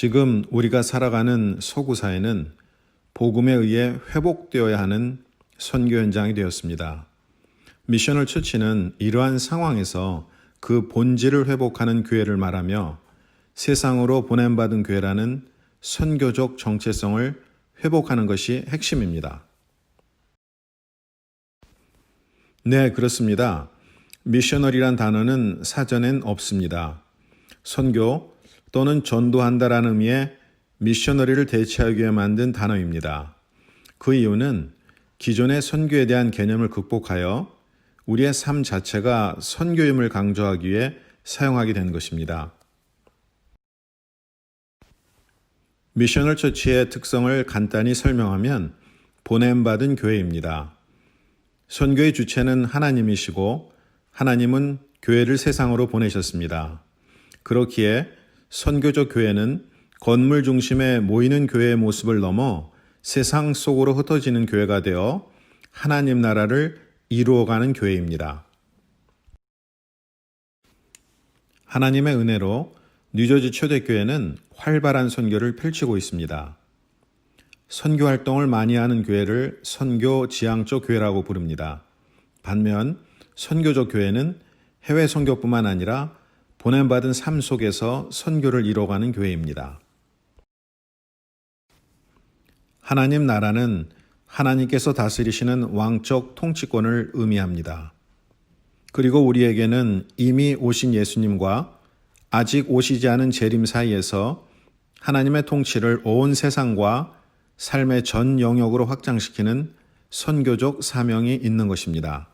지금 우리가 살아가는 서구 사회는 복음에 의해 회복되어야 하는 선교 현장이 되었습니다. 미셔널 처치는 이러한 상황에서 그 본질을 회복하는 교회를 말하며 세상으로 보냄받은 교회라는 선교적 정체성을 회복하는 것이 핵심입니다. 네, 그렇습니다. 미셔널이란 단어는 사전엔 없습니다. 선교 또는 전도한다라는 의미의 미셔너리를 대체하기 위해 만든 단어입니다. 그 이유는 기존의 선교에 대한 개념을 극복하여 우리의 삶 자체가 선교임을 강조하기 위해 사용하게 된 것입니다. 미셔널 처치의 특성을 간단히 설명하면 보냄받은 교회입니다. 선교의 주체는 하나님이시고 하나님은 교회를 세상으로 보내셨습니다. 그렇기에 선교적 교회는 건물 중심에 모이는 교회의 모습을 넘어 세상 속으로 흩어지는 교회가 되어 하나님 나라를 이루어가는 교회입니다. 하나님의 은혜로 뉴저지 초대교회는 활발한 선교를 펼치고 있습니다. 선교 활동을 많이 하는 교회를 선교 지향적 교회라고 부릅니다. 반면 선교적 교회는 해외 선교뿐만 아니라 보냄받은 삶 속에서 선교를 이뤄가는 교회입니다. 하나님 나라는 하나님께서 다스리시는 왕적 통치권을 의미합니다. 그리고 우리에게는 이미 오신 예수님과 아직 오시지 않은 재림 사이에서 하나님의 통치를 온 세상과 삶의 전 영역으로 확장시키는 선교적 사명이 있는 것입니다.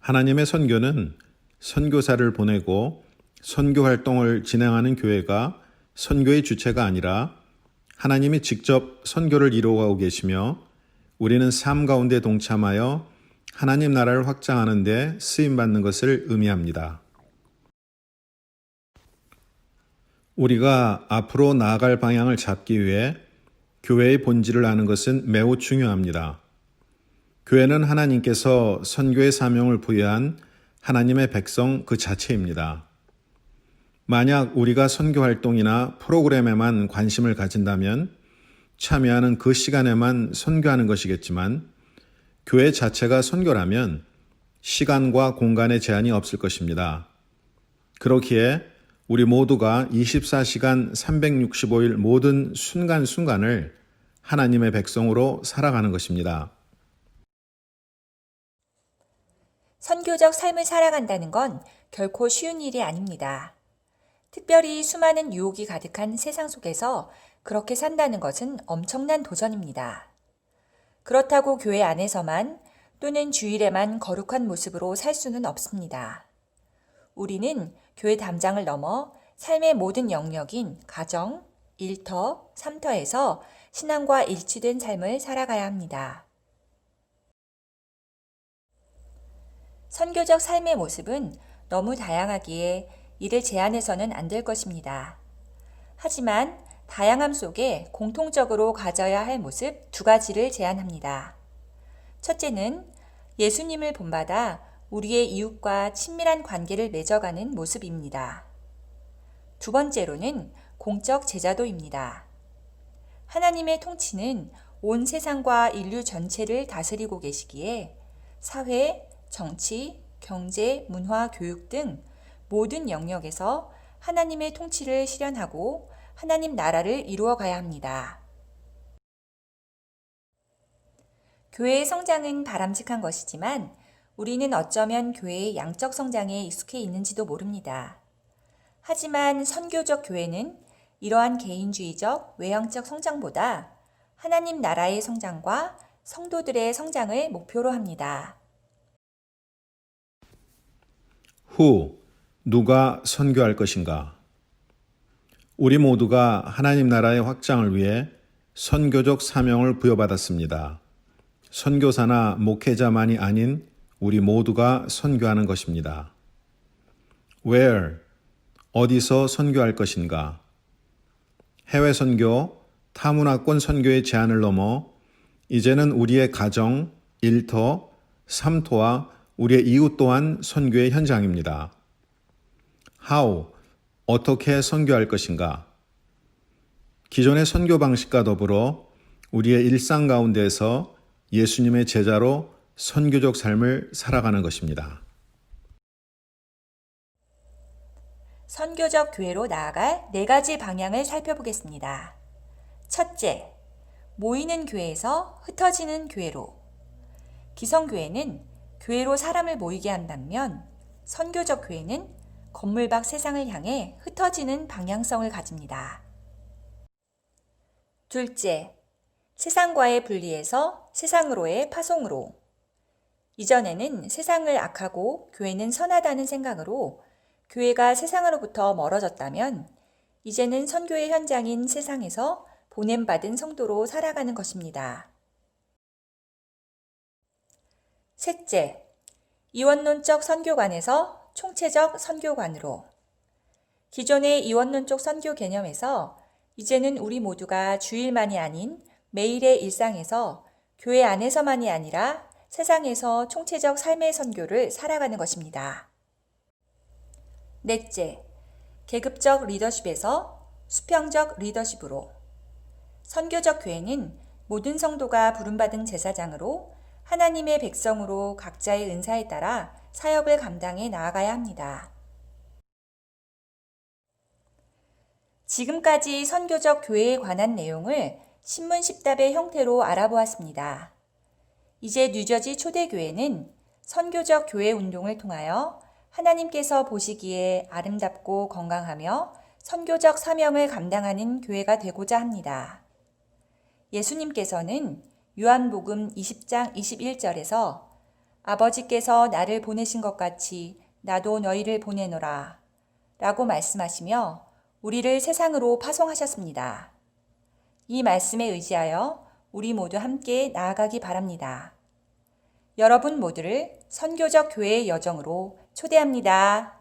하나님의 선교는 선교사를 보내고 선교 활동을 진행하는 교회가 선교의 주체가 아니라 하나님이 직접 선교를 이루어가고 계시며 우리는 삶 가운데 동참하여 하나님 나라를 확장하는 데 쓰임받는 것을 의미합니다. 우리가 앞으로 나아갈 방향을 잡기 위해 교회의 본질을 아는 것은 매우 중요합니다. 교회는 하나님께서 선교의 사명을 부여한 하나님의 백성 그 자체입니다. 만약 우리가 선교 활동이나 프로그램에만 관심을 가진다면 참여하는 그 시간에만 선교하는 것이겠지만 교회 자체가 선교라면 시간과 공간의 제한이 없을 것입니다. 그렇기에 우리 모두가 24시간 365일 모든 순간순간을 하나님의 백성으로 살아가는 것입니다. 선교적 삶을 살아간다는 건 결코 쉬운 일이 아닙니다. 특별히 수많은 유혹이 가득한 세상 속에서 그렇게 산다는 것은 엄청난 도전입니다. 그렇다고 교회 안에서만 또는 주일에만 거룩한 모습으로 살 수는 없습니다. 우리는 교회 담장을 넘어 삶의 모든 영역인 가정, 일터, 삼터에서 신앙과 일치된 삶을 살아가야 합니다. 선교적 삶의 모습은 너무 다양하기에 이를 제한해서는 안 될 것입니다. 하지만 다양함 속에 공통적으로 가져야 할 모습 두 가지를 제안합니다. 첫째는 예수님을 본받아 우리의 이웃과 친밀한 관계를 맺어가는 모습입니다. 두 번째로는 공적 제자도입니다. 하나님의 통치는 온 세상과 인류 전체를 다스리고 계시기에 사회, 정치, 경제, 문화, 교육 등 모든 영역에서 하나님의 통치를 실현하고 하나님 나라를 이루어 가야 합니다. 교회의 성장은 바람직한 것이지만 우리는 어쩌면 교회의 양적 성장에 익숙해 있는지도 모릅니다. 하지만 선교적 교회는 이러한 개인주의적 외향적 성장보다 하나님 나라의 성장과 성도들의 성장을 목표로 합니다. 후, 누가 선교할 것인가? 우리 모두가 하나님 나라의 확장을 위해 선교적 사명을 부여받았습니다. 선교사나 목회자만이 아닌 우리 모두가 선교하는 것입니다. Where? 어디서 선교할 것인가? 해외 선교, 타문화권 선교의 제한을 넘어 이제는 우리의 가정, 일터, 삼터와 우리의 이웃 또한 선교의 현장입니다. How? 어떻게 선교할 것인가? 기존의 선교 방식과 더불어 우리의 일상 가운데에서 예수님의 제자로 선교적 삶을 살아가는 것입니다. 선교적 교회로 나아갈 4가지 방향을 살펴보겠습니다. 첫째, 모이는 교회에서 흩어지는 교회로. 기성교회는 교회로 사람을 모이게 한 반면 선교적 교회는 건물 밖 세상을 향해 흩어지는 방향성을 가집니다. 둘째, 세상과의 분리에서 세상으로의 파송으로. 이전에는 세상을 악하고 교회는 선하다는 생각으로 교회가 세상으로부터 멀어졌다면 이제는 선교의 현장인 세상에서 보냄받은 성도로 살아가는 것입니다. 셋째, 이원론적 선교관에서 총체적 선교관으로. 기존의 이원론적 선교 개념에서 이제는 우리 모두가 주일만이 아닌 매일의 일상에서 교회 안에서만이 아니라 세상에서 총체적 삶의 선교를 살아가는 것입니다. 넷째, 계급적 리더십에서 수평적 리더십으로. 선교적 교회는 모든 성도가 부름받은 제사장으로 하나님의 백성으로 각자의 은사에 따라 사역을 감당해 나아가야 합니다. 지금까지 선교적 교회에 관한 내용을 신문 10답의 형태로 알아보았습니다. 이제 뉴저지 초대교회는 선교적 교회 운동을 통하여 하나님께서 보시기에 아름답고 건강하며 선교적 사명을 감당하는 교회가 되고자 합니다. 예수님께서는 요한복음 20장 21절에서 아버지께서 나를 보내신 것 같이 나도 너희를 보내노라 라고 말씀하시며 우리를 세상으로 파송하셨습니다. 이 말씀에 의지하여 우리 모두 함께 나아가기 바랍니다. 여러분 모두를 선교적 교회의 여정으로 초대합니다.